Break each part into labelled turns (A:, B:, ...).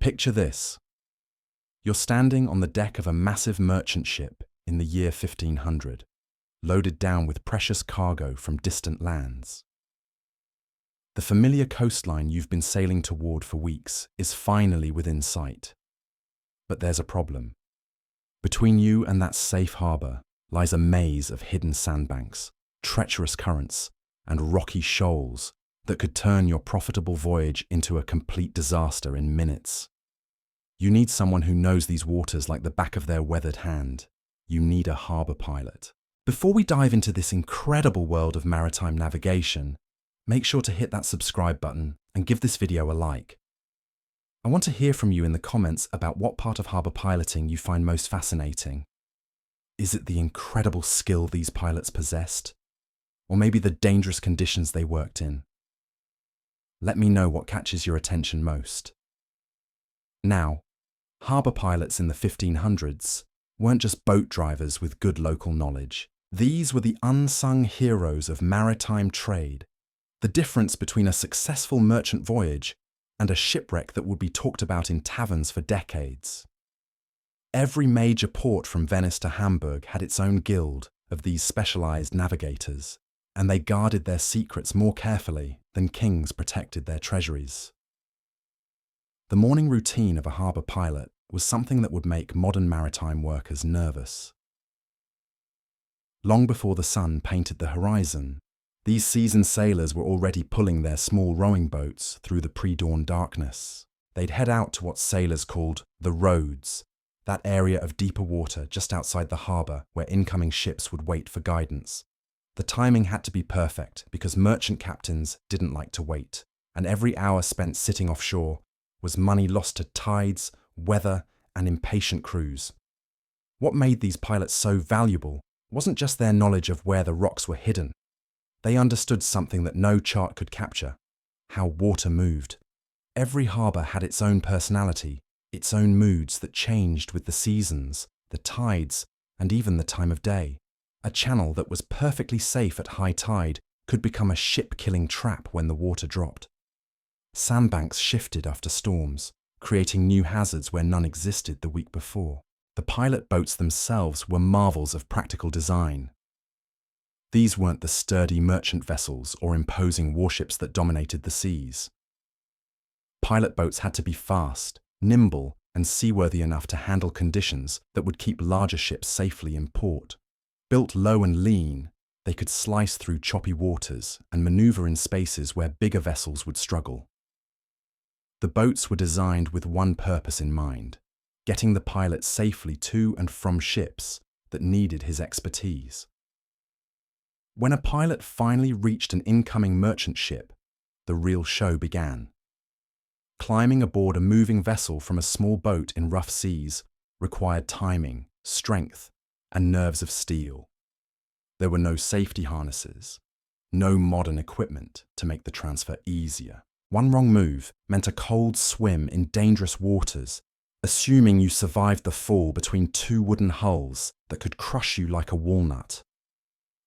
A: Picture this. You're standing on the deck of a massive merchant ship in the year 1500, loaded down with precious cargo from distant lands. The familiar coastline you've been sailing toward for weeks is finally within sight. But there's a problem. Between you and that safe harbour lies a maze of hidden sandbanks, treacherous currents, and rocky shoals that could turn your profitable voyage into a complete disaster in minutes. You need someone who knows these waters like the back of their weathered hand. You need a harbour pilot. Before we dive into this incredible world of maritime navigation, make sure to hit that subscribe button and give this video a like. I want to hear from you in the comments about what part of harbour piloting you find most fascinating. Is it the incredible skill these pilots possessed? Or maybe the dangerous conditions they worked in? Let me know what catches your attention most. Now, harbour pilots in the 1500s weren't just boat drivers with good local knowledge. These were the unsung heroes of maritime trade, the difference between a successful merchant voyage and a shipwreck that would be talked about in taverns for decades. Every major port from Venice to Hamburg had its own guild of these specialised navigators, and they guarded their secrets more carefully than kings protected their treasuries. The morning routine of a harbour pilot was something that would make modern maritime workers nervous. Long before the sun painted the horizon, these seasoned sailors were already pulling their small rowing boats through the pre-dawn darkness. They'd head out to what sailors called the roads, that area of deeper water just outside the harbour where incoming ships would wait for guidance. The timing had to be perfect because merchant captains didn't like to wait, and every hour spent sitting offshore was money lost to tides, weather, and impatient crews. What made these pilots so valuable wasn't just their knowledge of where the rocks were hidden. They understood something that no chart could capture: how water moved. Every harbour had its own personality, its own moods that changed with the seasons, the tides, and even the time of day. A channel that was perfectly safe at high tide could become a ship-killing trap when the water dropped. Sandbanks shifted after storms, creating new hazards where none existed the week before. The pilot boats themselves were marvels of practical design. These weren't the sturdy merchant vessels or imposing warships that dominated the seas. Pilot boats had to be fast, nimble, and seaworthy enough to handle conditions that would keep larger ships safely in port. Built low and lean, they could slice through choppy waters and maneuver in spaces where bigger vessels would struggle. The boats were designed with one purpose in mind: getting the pilot safely to and from ships that needed his expertise. When a pilot finally reached an incoming merchant ship, the real show began. Climbing aboard a moving vessel from a small boat in rough seas required timing, strength, and nerves of steel. There were no safety harnesses, no modern equipment to make the transfer easier. One wrong move meant a cold swim in dangerous waters, assuming you survived the fall between two wooden hulls that could crush you like a walnut.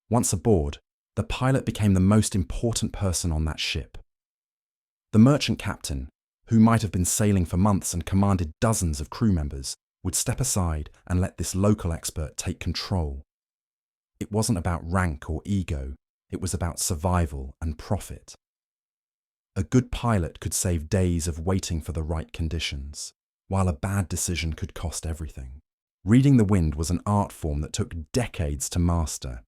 A: Once aboard, the pilot became the most important person on that ship. The merchant captain, who might have been sailing for months and commanded dozens of crew members, would step aside and let this local expert take control. It wasn't about rank or ego, it was about survival and profit. A good pilot could save days of waiting for the right conditions, while a bad decision could cost everything. Reading the wind was an art form that took decades to master.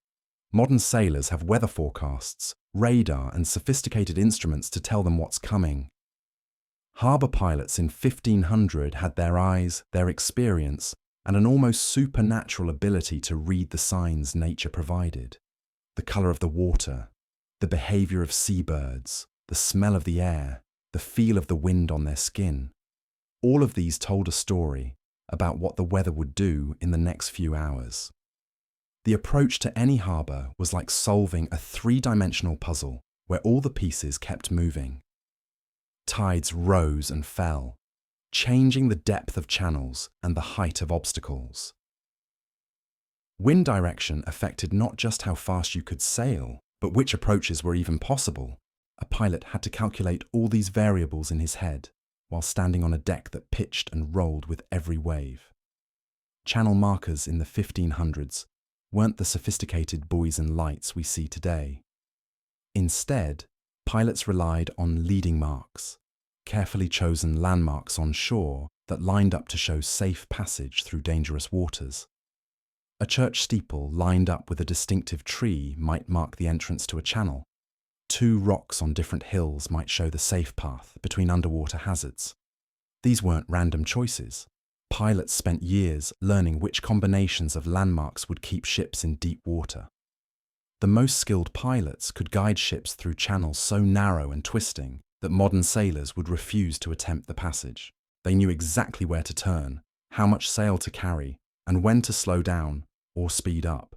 A: Modern sailors have weather forecasts, radar, and sophisticated instruments to tell them what's coming. Harbour pilots in 1500 had their eyes, their experience, and an almost supernatural ability to read the signs nature provided. The colour of the water, the behaviour of seabirds, the smell of the air, the feel of the wind on their skin. All of these told a story about what the weather would do in the next few hours. The approach to any harbour was like solving a three-dimensional puzzle where all the pieces kept moving. Tides rose and fell, changing the depth of channels and the height of obstacles. Wind direction affected not just how fast you could sail, but which approaches were even possible. A pilot had to calculate all these variables in his head. while standing on a deck that pitched and rolled with every wave. Channel markers in the 1500s weren't the sophisticated buoys and lights we see today. Instead, pilots relied on leading marks, carefully chosen landmarks on shore that lined up to show safe passage through dangerous waters. A church steeple lined up with a distinctive tree might mark the entrance to a channel. Two rocks on different hills might show the safe path between underwater hazards. These weren't random choices. Pilots spent years learning which combinations of landmarks would keep ships in deep water. The most skilled pilots could guide ships through channels so narrow and twisting that modern sailors would refuse to attempt the passage. They knew exactly where to turn, how much sail to carry, and when to slow down or speed up.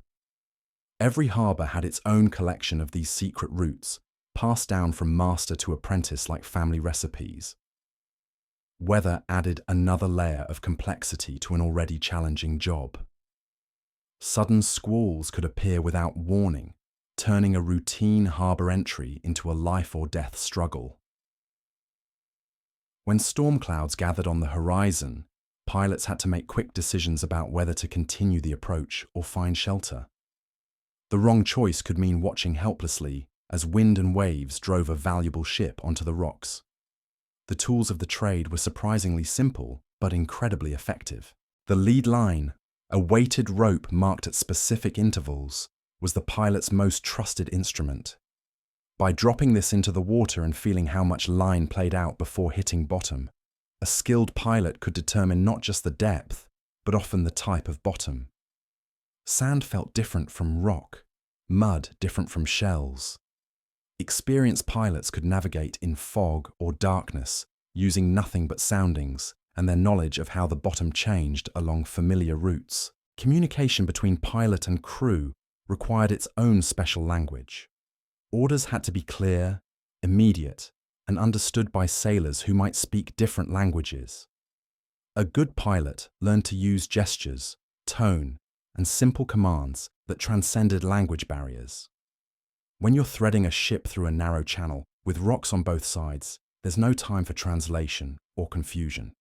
A: Every harbour had its own collection of these secret routes, passed down from master to apprentice like family recipes. Weather added another layer of complexity to an already challenging job. Sudden squalls could appear without warning, turning a routine harbour entry into a life-or-death struggle. When storm clouds gathered on the horizon, pilots had to make quick decisions about whether to continue the approach or find shelter. The wrong choice could mean watching helplessly as wind and waves drove a valuable ship onto the rocks. The tools of the trade were surprisingly simple, but incredibly effective. The lead line, a weighted rope marked at specific intervals, was the pilot's most trusted instrument. By dropping this into the water and feeling how much line played out before hitting bottom, a skilled pilot could determine not just the depth, but often the type of bottom. Sand felt different from rock, mud different from shells. Experienced pilots could navigate in fog or darkness, using nothing but soundings and their knowledge of how the bottom changed along familiar routes. Communication between pilot and crew required its own special language. Orders had to be clear, immediate, and understood by sailors who might speak different languages. A good pilot learned to use gestures, tone, and simple commands that transcended language barriers. When you're threading a ship through a narrow channel with rocks on both sides, there's no time for translation or confusion.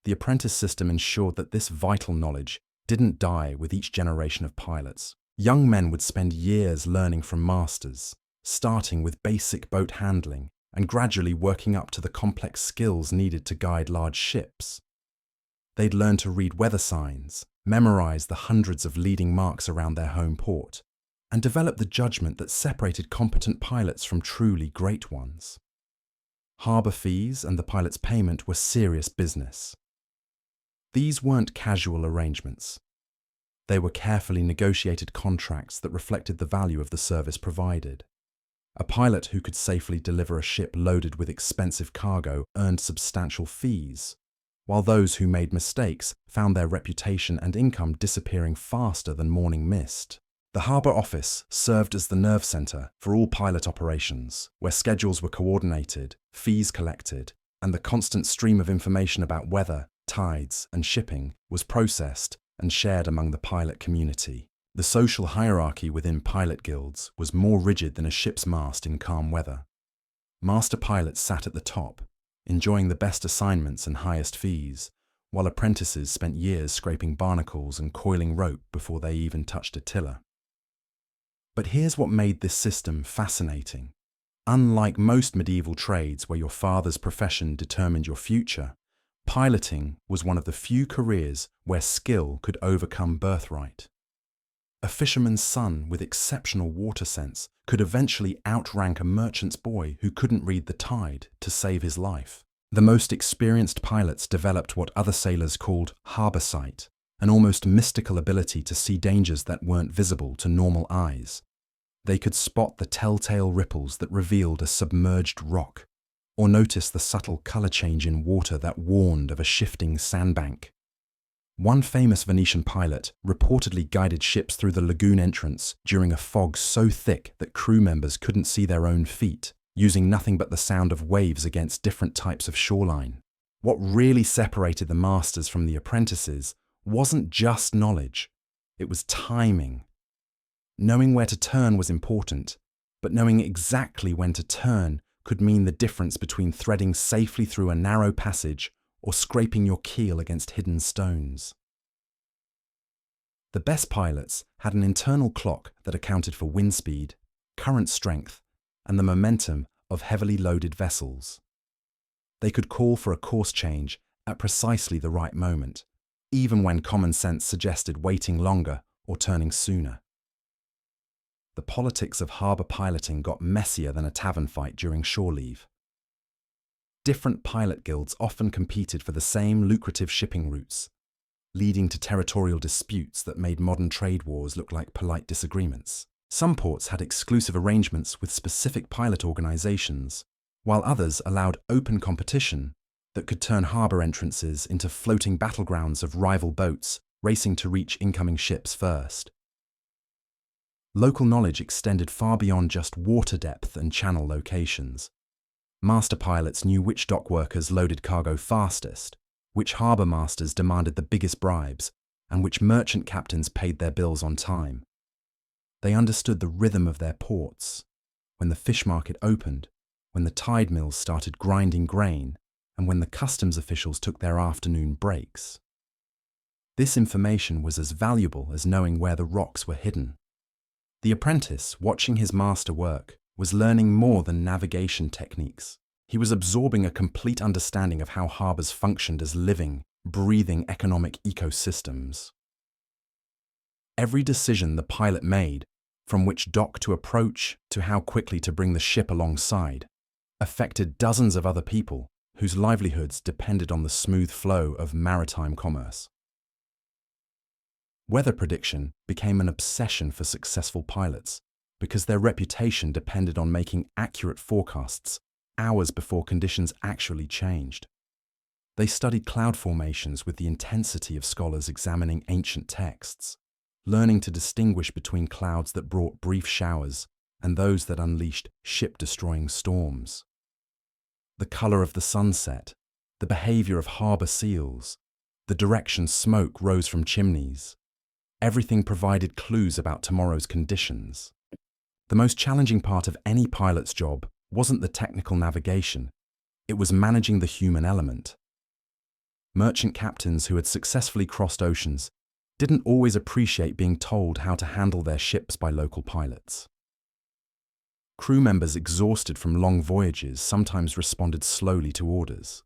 A: The apprentice system ensured that this vital knowledge didn't die with each generation of pilots. Young men would spend years learning from masters, starting with basic boat handling and gradually working up to the complex skills needed to guide large ships. They'd learn to read weather signs, memorize the hundreds of leading marks around their home port, and develop the judgment that separated competent pilots from truly great ones. Harbour fees and the pilot's payment were serious business. These weren't casual arrangements. They were carefully negotiated contracts that reflected the value of the service provided. A pilot who could safely deliver a ship loaded with expensive cargo earned substantial fees, while those who made mistakes found their reputation and income disappearing faster than morning mist. The harbour office served as the nerve centre for all pilot operations, where schedules were coordinated, fees collected, and the constant stream of information about weather, tides, and shipping was processed and shared among the pilot community. The social hierarchy within pilot guilds was more rigid than a ship's mast in calm weather. Master pilots sat at the top, enjoying the best assignments and highest fees, while apprentices spent years scraping barnacles and coiling rope before they even touched a tiller. But here's what made this system fascinating. Unlike most medieval trades where your father's profession determined your future, piloting was one of the few careers where skill could overcome birthright. A fisherman's son with exceptional water sense could eventually outrank a merchant's boy who couldn't read the tide to save his life. The most experienced pilots developed what other sailors called harbour sight, an almost mystical ability to see dangers that weren't visible to normal eyes. They could spot the telltale ripples that revealed a submerged rock, or notice the subtle colour change in water that warned of a shifting sandbank. One famous Venetian pilot reportedly guided ships through the lagoon entrance during a fog so thick that crew members couldn't see their own feet, using nothing but the sound of waves against different types of shoreline. What really separated the masters from the apprentices wasn't just knowledge, it was timing. Knowing where to turn was important, but knowing exactly when to turn could mean the difference between threading safely through a narrow passage or scraping your keel against hidden stones. The best pilots had an internal clock that accounted for wind speed, current strength, and the momentum of heavily loaded vessels. They could call for a course change at precisely the right moment, even when common sense suggested waiting longer or turning sooner. The politics of harbour piloting got messier than a tavern fight during shore leave. Different pilot guilds often competed for the same lucrative shipping routes, leading to territorial disputes that made modern trade wars look like polite disagreements. Some ports had exclusive arrangements with specific pilot organisations, while others allowed open competition that could turn harbour entrances into floating battlegrounds of rival boats racing to reach incoming ships first. Local knowledge extended far beyond just water depth and channel locations. Master pilots knew which dock workers loaded cargo fastest, which harbour masters demanded the biggest bribes, and which merchant captains paid their bills on time. They understood the rhythm of their ports, when the fish market opened, when the tide mills started grinding grain, and when the customs officials took their afternoon breaks. This information was as valuable as knowing where the rocks were hidden. The apprentice, watching his master work, was learning more than navigation techniques. He was absorbing a complete understanding of how harbours functioned as living, breathing economic ecosystems. Every decision the pilot made, from which dock to approach to how quickly to bring the ship alongside, affected dozens of other people whose livelihoods depended on the smooth flow of maritime commerce. Weather prediction became an obsession for successful pilots because their reputation depended on making accurate forecasts hours before conditions actually changed. They studied cloud formations with the intensity of scholars examining ancient texts, learning to distinguish between clouds that brought brief showers and those that unleashed ship-destroying storms. The colour of the sunset, the behaviour of harbour seals, the direction smoke rose from chimneys. Everything provided clues about tomorrow's conditions. The most challenging part of any pilot's job wasn't the technical navigation, it was managing the human element. Merchant captains who had successfully crossed oceans didn't always appreciate being told how to handle their ships by local pilots. Crew members exhausted from long voyages sometimes responded slowly to orders.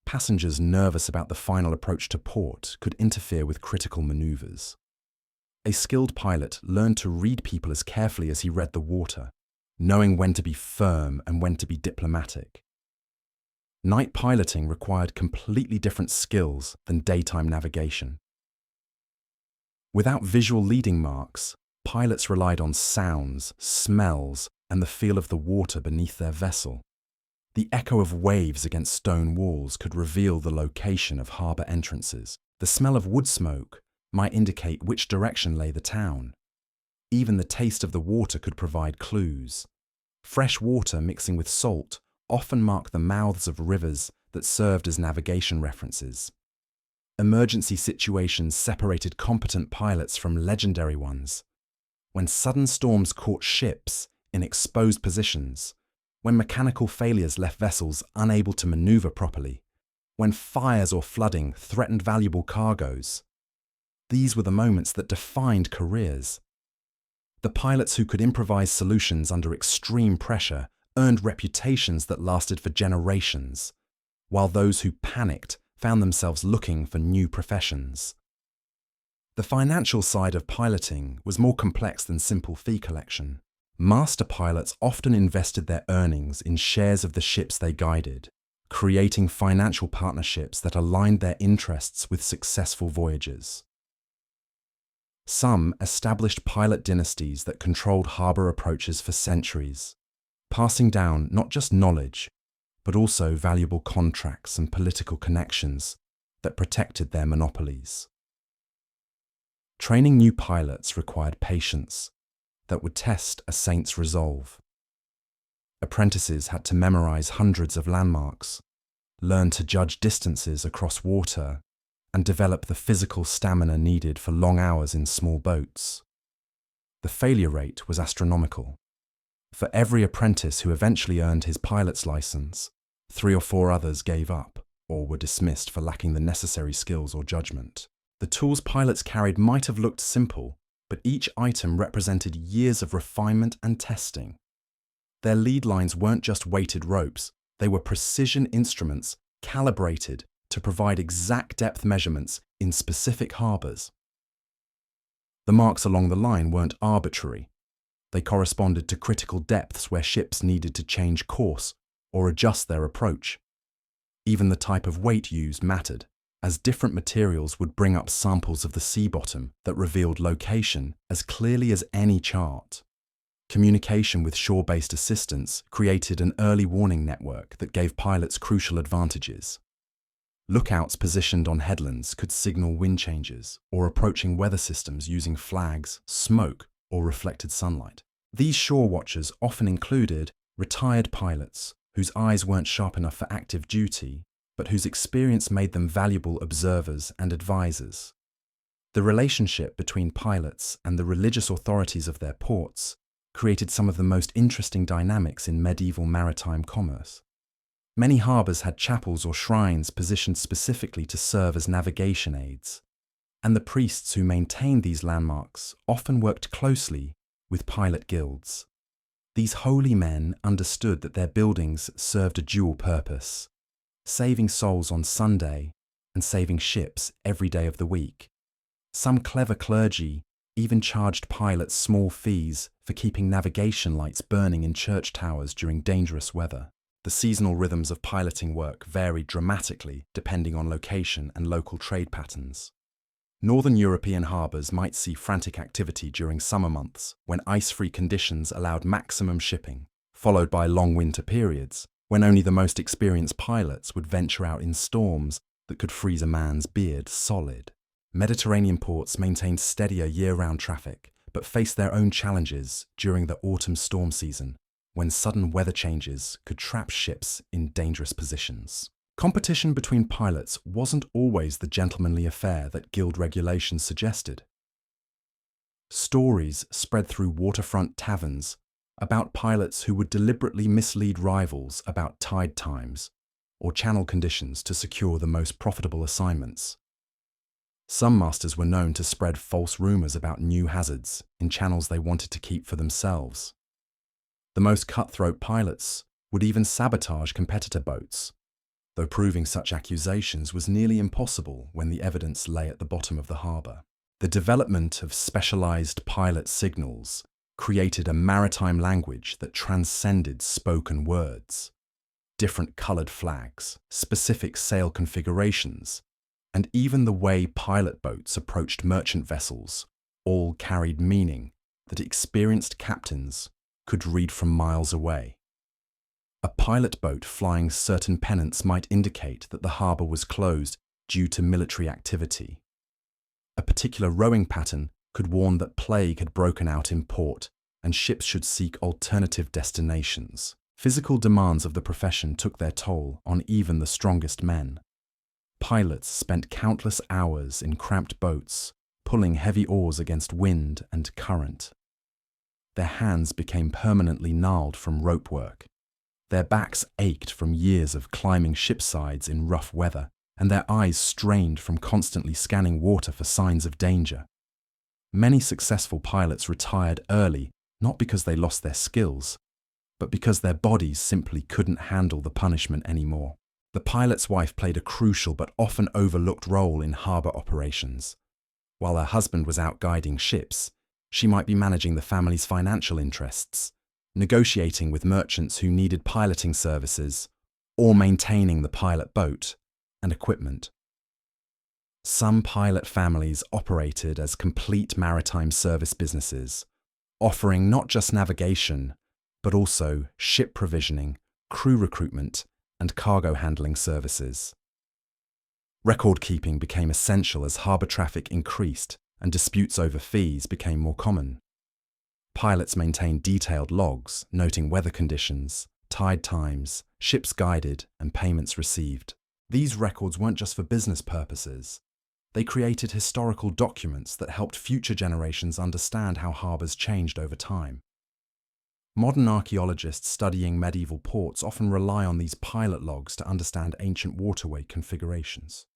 A: Passengers nervous about the final approach to port could interfere with critical maneuvers. A skilled pilot learned to read people as carefully as he read the water, knowing when to be firm and when to be diplomatic. Night piloting required completely different skills than daytime navigation. Without visual leading marks, pilots relied on sounds, smells, and the feel of the water beneath their vessel. The echo of waves against stone walls could reveal the location of harbour entrances. The smell of wood smoke might indicate which direction lay the town. Even the taste of the water could provide clues. Fresh water mixing with salt often marked the mouths of rivers that served as navigation references. Emergency situations separated competent pilots from legendary ones. When sudden storms caught ships in exposed positions, when mechanical failures left vessels unable to maneuver properly, when fires or flooding threatened valuable cargoes, these were the moments that defined careers. The pilots who could improvise solutions under extreme pressure earned reputations that lasted for generations, while those who panicked found themselves looking for new professions. The financial side of piloting was more complex than simple fee collection. Master pilots often invested their earnings in shares of the ships they guided, creating financial partnerships that aligned their interests with successful voyages. Some established pilot dynasties that controlled harbour approaches for centuries, passing down not just knowledge, but also valuable contracts and political connections that protected their monopolies. Training new pilots required patience that would test a saint's resolve. Apprentices had to memorize hundreds of landmarks, learn to judge distances across water, and develop the physical stamina needed for long hours in small boats. The failure rate was astronomical. For every apprentice who eventually earned his pilot's license, 3 or 4 others gave up or were dismissed for lacking the necessary skills or judgment. The tools pilots carried might have looked simple, but each item represented years of refinement and testing. Their lead lines weren't just weighted ropes, they were precision instruments calibrated to provide exact depth measurements in specific harbours. The marks along the line weren't arbitrary. They corresponded to critical depths where ships needed to change course or adjust their approach. Even the type of weight used mattered, as different materials would bring up samples of the sea bottom that revealed location as clearly as any chart. Communication with shore-based assistants created an early warning network that gave pilots crucial advantages. Lookouts positioned on headlands could signal wind changes or approaching weather systems using flags, smoke, or reflected sunlight. These shore watchers often included retired pilots whose eyes weren't sharp enough for active duty, but whose experience made them valuable observers and advisors. The relationship between pilots and the religious authorities of their ports created some of the most interesting dynamics in medieval maritime commerce. Many harbours had chapels or shrines positioned specifically to serve as navigation aids, and the priests who maintained these landmarks often worked closely with pilot guilds. These holy men understood that their buildings served a dual purpose: saving souls on Sunday and saving ships every day of the week. Some clever clergy even charged pilots small fees for keeping navigation lights burning in church towers during dangerous weather. The seasonal rhythms of piloting work varied dramatically depending on location and local trade patterns. Northern European harbours might see frantic activity during summer months when ice-free conditions allowed maximum shipping, followed by long winter periods when only the most experienced pilots would venture out in storms that could freeze a man's beard solid. Mediterranean ports maintained steadier year-round traffic, but faced their own challenges during the autumn storm season, when sudden weather changes could trap ships in dangerous positions. Competition between pilots wasn't always the gentlemanly affair that guild regulations suggested. Stories spread through waterfront taverns about pilots who would deliberately mislead rivals about tide times or channel conditions to secure the most profitable assignments. Some masters were known to spread false rumours about new hazards in channels they wanted to keep for themselves. The most cutthroat pilots would even sabotage competitor boats, though proving such accusations was nearly impossible when the evidence lay at the bottom of the harbour. The development of specialised pilot signals created a maritime language that transcended spoken words. Different coloured flags, specific sail configurations, and even the way pilot boats approached merchant vessels all carried meaning that experienced captains could read from miles away. A pilot boat flying certain pennants might indicate that the harbour was closed due to military activity. A particular rowing pattern could warn that plague had broken out in port and ships should seek alternative destinations. Physical demands of the profession took their toll on even the strongest men. Pilots spent countless hours in cramped boats, pulling heavy oars against wind and current. Their hands became permanently gnarled from rope work. Their backs ached from years of climbing ship sides in rough weather, and their eyes strained from constantly scanning water for signs of danger. Many successful pilots retired early, not because they lost their skills, but because their bodies simply couldn't handle the punishment anymore. The pilot's wife played a crucial but often overlooked role in harbour operations. While her husband was out guiding ships, she might be managing the family's financial interests, negotiating with merchants who needed piloting services, or maintaining the pilot boat and equipment. Some pilot families operated as complete maritime service businesses, offering not just navigation, but also ship provisioning, crew recruitment, and cargo handling services. Record keeping became essential as harbour traffic increased and disputes over fees became more common. Pilots maintained detailed logs noting weather conditions, tide times, ships guided, and payments received. These records weren't just for business purposes. They created historical documents that helped future generations understand how harbours changed over time. Modern archaeologists studying medieval ports often rely on these pilot logs to understand ancient waterway configurations.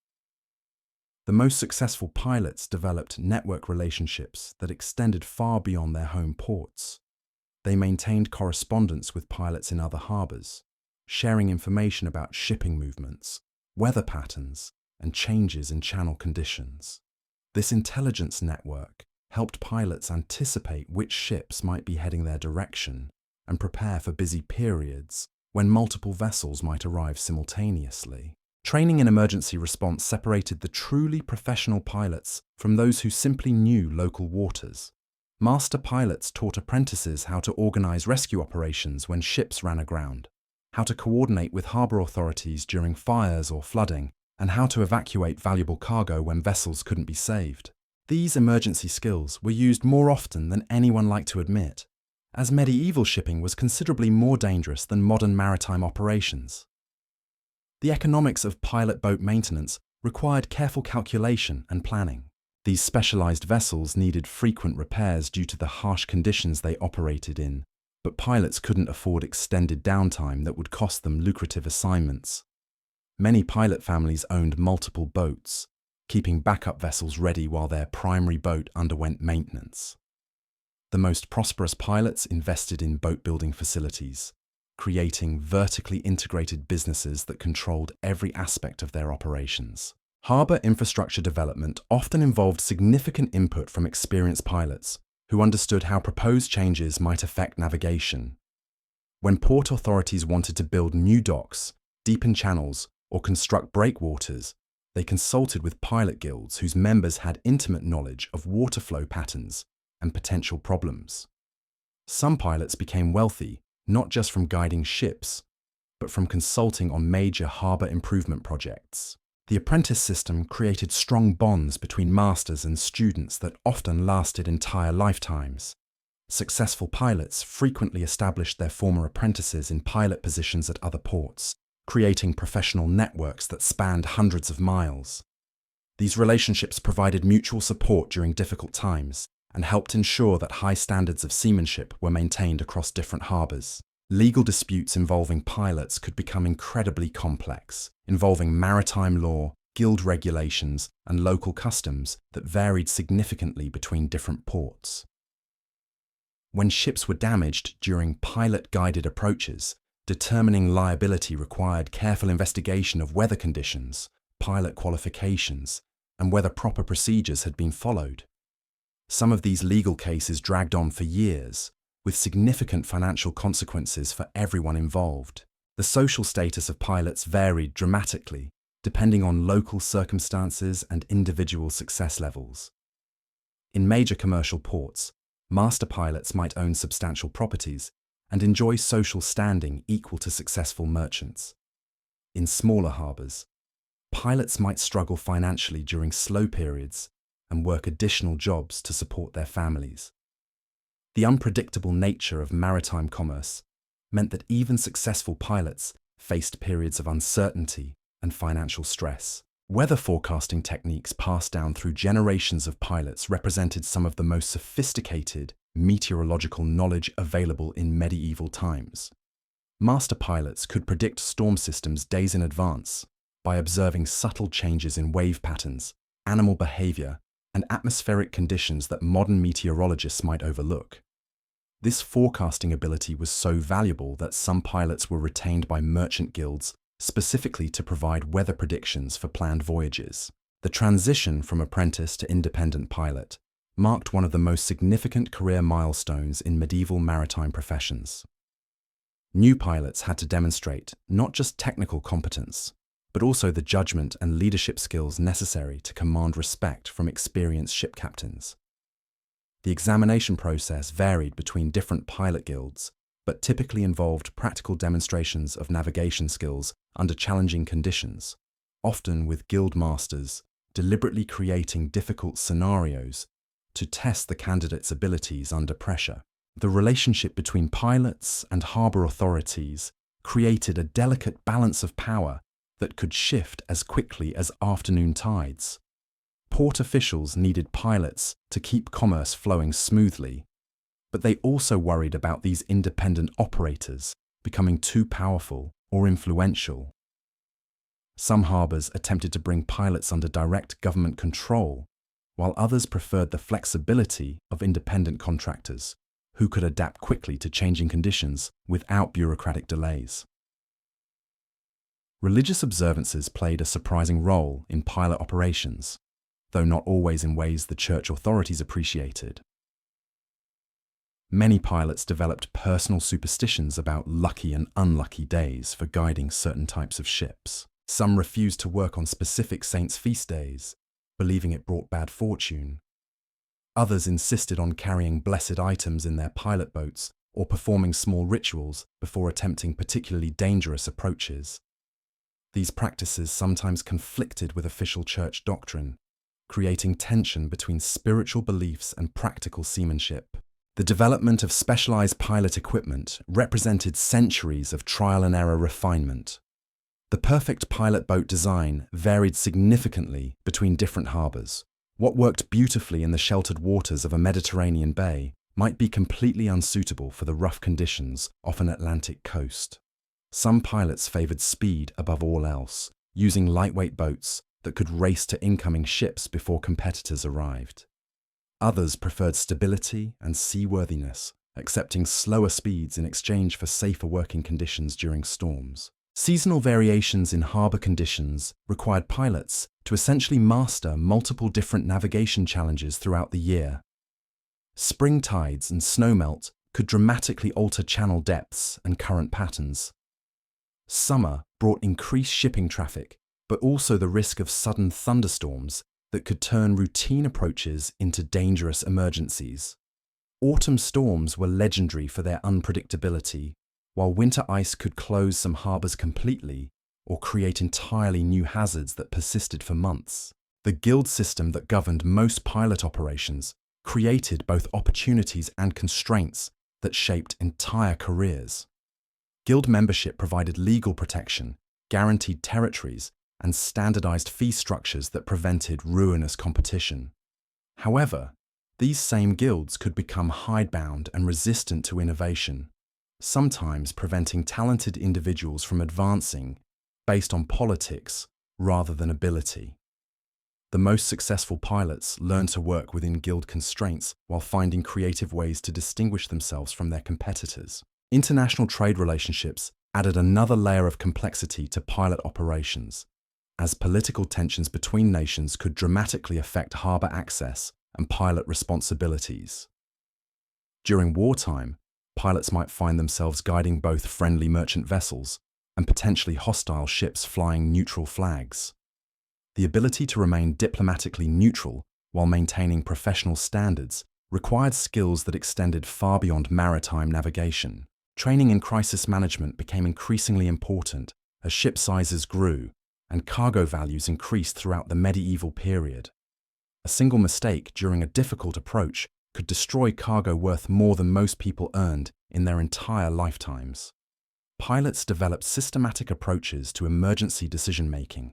A: The most successful pilots developed network relationships that extended far beyond their home ports. They maintained correspondence with pilots in other harbours, sharing information about shipping movements, weather patterns, and changes in channel conditions. This intelligence network helped pilots anticipate which ships might be heading their direction and prepare for busy periods when multiple vessels might arrive simultaneously. Training in emergency response separated the truly professional pilots from those who simply knew local waters. Master pilots taught apprentices how to organize rescue operations when ships ran aground, how to coordinate with harbor authorities during fires or flooding, and how to evacuate valuable cargo when vessels couldn't be saved. These emergency skills were used more often than anyone liked to admit, as medieval shipping was considerably more dangerous than modern maritime operations. The economics of pilot boat maintenance required careful calculation and planning. These specialized vessels needed frequent repairs due to the harsh conditions they operated in, but pilots couldn't afford extended downtime that would cost them lucrative assignments. Many pilot families owned multiple boats, keeping backup vessels ready while their primary boat underwent maintenance. The most prosperous pilots invested in boat-building facilities, creating vertically integrated businesses that controlled every aspect of their operations. Harbour infrastructure development often involved significant input from experienced pilots who understood how proposed changes might affect navigation. When port authorities wanted to build new docks, deepen channels, or construct breakwaters, they consulted with pilot guilds whose members had intimate knowledge of water flow patterns and potential problems. Some pilots became wealthy not just from guiding ships, but from consulting on major harbour improvement projects. The apprentice system created strong bonds between masters and students that often lasted entire lifetimes. Successful pilots frequently established their former apprentices in pilot positions at other ports, creating professional networks that spanned hundreds of miles. These relationships provided mutual support during difficult times and helped ensure that high standards of seamanship were maintained across different harbours. Legal disputes involving pilots could become incredibly complex, involving maritime law, guild regulations, and local customs that varied significantly between different ports. When ships were damaged during pilot-guided approaches, determining liability required careful investigation of weather conditions, pilot qualifications, and whether proper procedures had been followed. Some of these legal cases dragged on for years, with significant financial consequences for everyone involved. The social status of pilots varied dramatically, depending on local circumstances and individual success levels. In major commercial ports, master pilots might own substantial properties and enjoy social standing equal to successful merchants. In smaller harbours, pilots might struggle financially during slow periods and work additional jobs to support their families. The unpredictable nature of maritime commerce meant that even successful pilots faced periods of uncertainty and financial stress. Weather forecasting techniques passed down through generations of pilots represented some of the most sophisticated meteorological knowledge available in medieval times. Master pilots could predict storm systems days in advance by observing subtle changes in wave patterns, animal behavior, and atmospheric conditions that modern meteorologists might overlook. This forecasting ability was so valuable that some pilots were retained by merchant guilds specifically to provide weather predictions for planned voyages. The transition from apprentice to independent pilot marked one of the most significant career milestones in medieval maritime professions. New pilots had to demonstrate not just technical competence, but also the judgment and leadership skills necessary to command respect from experienced ship captains. The examination process varied between different pilot guilds, but typically involved practical demonstrations of navigation skills under challenging conditions, often with guild masters deliberately creating difficult scenarios to test the candidate's abilities under pressure. The relationship between pilots and harbour authorities created a delicate balance of power that could shift as quickly as afternoon tides. Port officials needed pilots to keep commerce flowing smoothly, But they also worried about these independent operators becoming too powerful or influential. Some harbours attempted to bring pilots under direct government control, while others preferred the flexibility of independent contractors who could adapt quickly to changing conditions without bureaucratic delays. Religious observances played a surprising role in pilot operations, though not always in ways the church authorities appreciated. Many pilots developed personal superstitions about lucky and unlucky days for guiding certain types of ships. Some refused to work on specific saints' feast days, believing it brought bad fortune. Others insisted on carrying blessed items in their pilot boats or performing small rituals before attempting particularly dangerous approaches. These practices sometimes conflicted with official church doctrine, creating tension between spiritual beliefs and practical seamanship. The development of specialized pilot equipment represented centuries of trial and error refinement. The perfect pilot boat design varied significantly between different harbors. What worked beautifully in the sheltered waters of a Mediterranean bay might be completely unsuitable for the rough conditions off an Atlantic coast. Some pilots favored speed above all else, using lightweight boats that could race to incoming ships before competitors arrived. Others preferred stability and seaworthiness, accepting slower speeds in exchange for safer working conditions during storms. Seasonal variations in harbour conditions required pilots to essentially master multiple different navigation challenges throughout the year. Spring tides and snowmelt could dramatically alter channel depths and current patterns. Summer brought increased shipping traffic, but also the risk of sudden thunderstorms that could turn routine approaches into dangerous emergencies. Autumn storms were legendary for their unpredictability, while winter ice could close some harbours completely or create entirely new hazards that persisted for months. The guild system that governed most pilot operations created both opportunities and constraints that shaped entire careers. Guild membership provided legal protection, guaranteed territories, and standardized fee structures that prevented ruinous competition. However, these same guilds could become hidebound and resistant to innovation, sometimes preventing talented individuals from advancing based on politics rather than ability. The most successful pilots learned to work within guild constraints while finding creative ways to distinguish themselves from their competitors. International trade relationships added another layer of complexity to pilot operations, as political tensions between nations could dramatically affect harbour access and pilot responsibilities. During wartime, pilots might find themselves guiding both friendly merchant vessels and potentially hostile ships flying neutral flags. The ability to remain diplomatically neutral while maintaining professional standards required skills that extended far beyond maritime navigation. Training in crisis management became increasingly important as ship sizes grew and cargo values increased throughout the medieval period. A single mistake during a difficult approach could destroy cargo worth more than most people earned in their entire lifetimes. Pilots developed systematic approaches to emergency decision-making,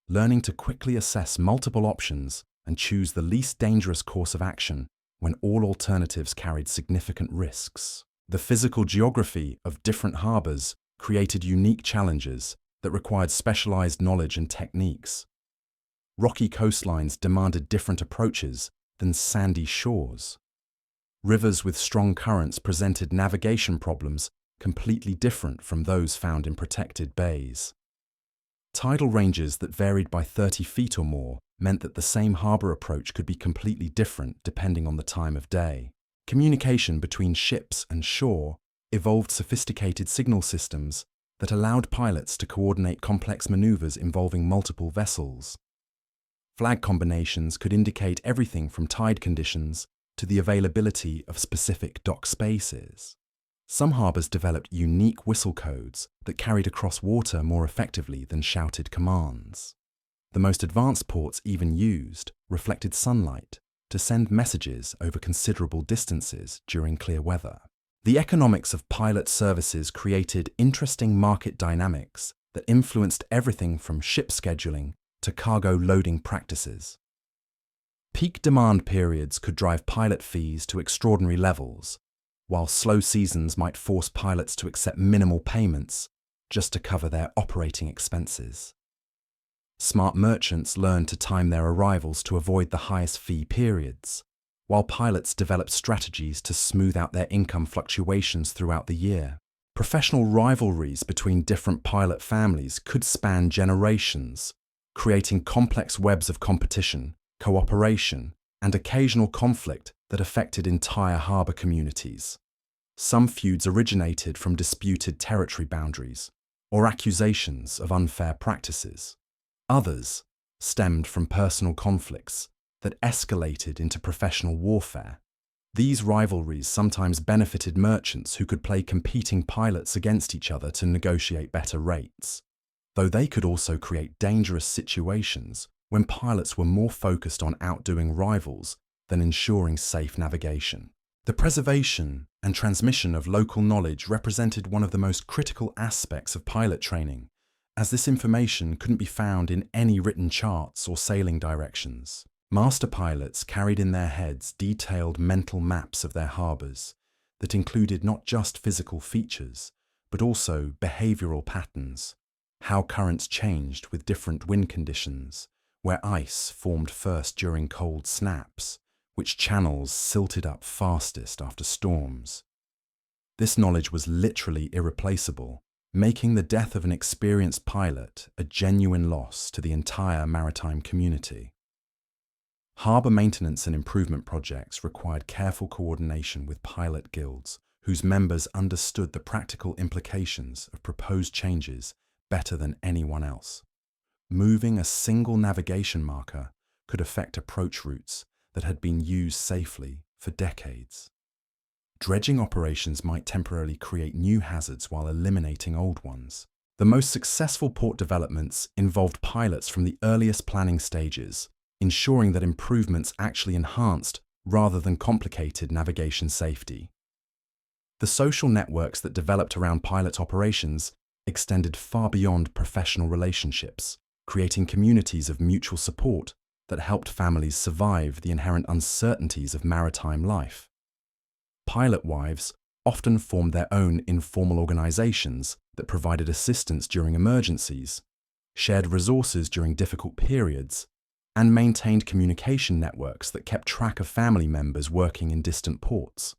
A: learning to quickly assess multiple options and choose the least dangerous course of action when all alternatives carried significant risks. The physical geography of different harbours created unique challenges that required specialized knowledge and techniques. Rocky coastlines demanded different approaches than sandy shores. Rivers with strong currents presented navigation problems completely different from those found in protected bays. Tidal ranges that varied by 30 feet or more meant that the same harbour approach could be completely different depending on the time of day. Communication between ships and shore evolved sophisticated signal systems that allowed pilots to coordinate complex maneuvers involving multiple vessels. Flag combinations could indicate everything from tide conditions to the availability of specific dock spaces. Some harbours developed unique whistle codes that carried across water more effectively than shouted commands. The most advanced ports even used reflected sunlight to send messages over considerable distances during clear weather. The economics of pilot services created interesting market dynamics that influenced everything from ship scheduling to cargo loading practices. Peak demand periods could drive pilot fees to extraordinary levels, while slow seasons might force pilots to accept minimal payments just to cover their operating expenses. Smart merchants learned to time their arrivals to avoid the highest fee periods, while pilots developed strategies to smooth out their income fluctuations throughout the year. Professional rivalries between different pilot families could span generations, creating complex webs of competition, cooperation, and occasional conflict that affected entire harbour communities. Some feuds originated from disputed territory boundaries or accusations of unfair practices. Others stemmed from personal conflicts that escalated into professional warfare. These rivalries sometimes benefited merchants who could play competing pilots against each other to negotiate better rates, though they could also create dangerous situations when pilots were more focused on outdoing rivals than ensuring safe navigation. The preservation and transmission of local knowledge represented one of the most critical aspects of pilot training, as this information couldn't be found in any written charts or sailing directions. Master pilots carried in their heads detailed mental maps of their harbours that included not just physical features, but also behavioural patterns, how currents changed with different wind conditions, where ice formed first during cold snaps, which channels silted up fastest after storms. This knowledge was literally irreplaceable, making the death of an experienced pilot a genuine loss to the entire maritime community. Harbour maintenance and improvement projects required careful coordination with pilot guilds, whose members understood the practical implications of proposed changes better than anyone else. Moving a single navigation marker could affect approach routes that had been used safely for decades. Dredging operations might temporarily create new hazards while eliminating old ones. The most successful port developments involved pilots from the earliest planning stages, ensuring that improvements actually enhanced rather than complicated navigation safety. The social networks that developed around pilot operations extended far beyond professional relationships, creating communities of mutual support that helped families survive the inherent uncertainties of maritime life. Pilot wives often formed their own informal organizations that provided assistance during emergencies, shared resources during difficult periods, and maintained communication networks that kept track of family members working in distant ports.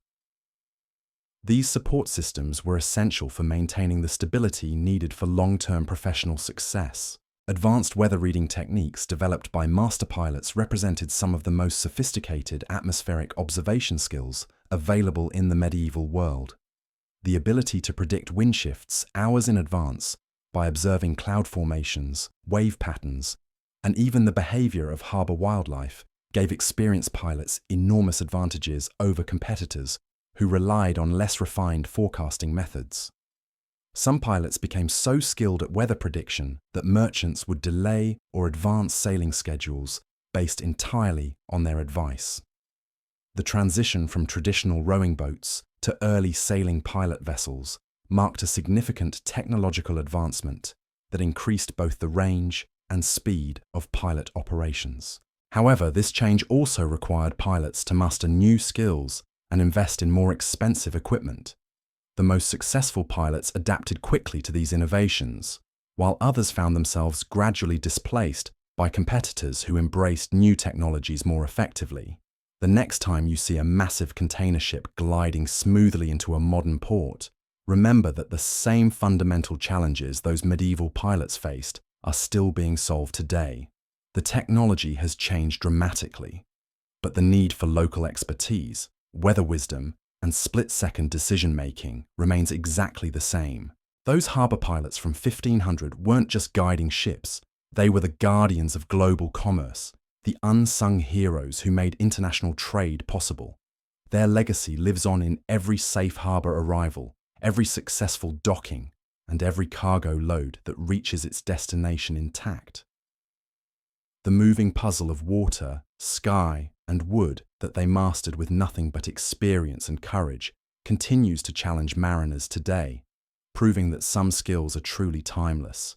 A: These support systems were essential for maintaining the stability needed for long-term professional success. Advanced weather reading techniques developed by master pilots represented some of the most sophisticated atmospheric observation skills available in the medieval world. The ability to predict wind shifts hours in advance by observing cloud formations, wave patterns, and even the behavior of harbour wildlife gave experienced pilots enormous advantages over competitors who relied on less refined forecasting methods. Some pilots became so skilled at weather prediction that merchants would delay or advance sailing schedules based entirely on their advice. The transition from traditional rowing boats to early sailing pilot vessels marked a significant technological advancement that increased both the range and speed of pilot operations. However, this change also required pilots to master new skills and invest in more expensive equipment. The most successful pilots adapted quickly to these innovations, while others found themselves gradually displaced by competitors who embraced new technologies more effectively. The next time you see a massive container ship gliding smoothly into a modern port, remember that the same fundamental challenges those medieval pilots faced are still being solved today. The technology has changed dramatically, but the need for local expertise, weather wisdom, and split-second decision-making remains exactly the same. Those harbour pilots from 1500 weren't just guiding ships, they were the guardians of global commerce, the unsung heroes who made international trade possible. Their legacy lives on in every safe harbour arrival, every successful docking, and every cargo load that reaches its destination intact. The moving puzzle of water, sky, and wood that they mastered with nothing but experience and courage continues to challenge mariners today, proving that some skills are truly timeless.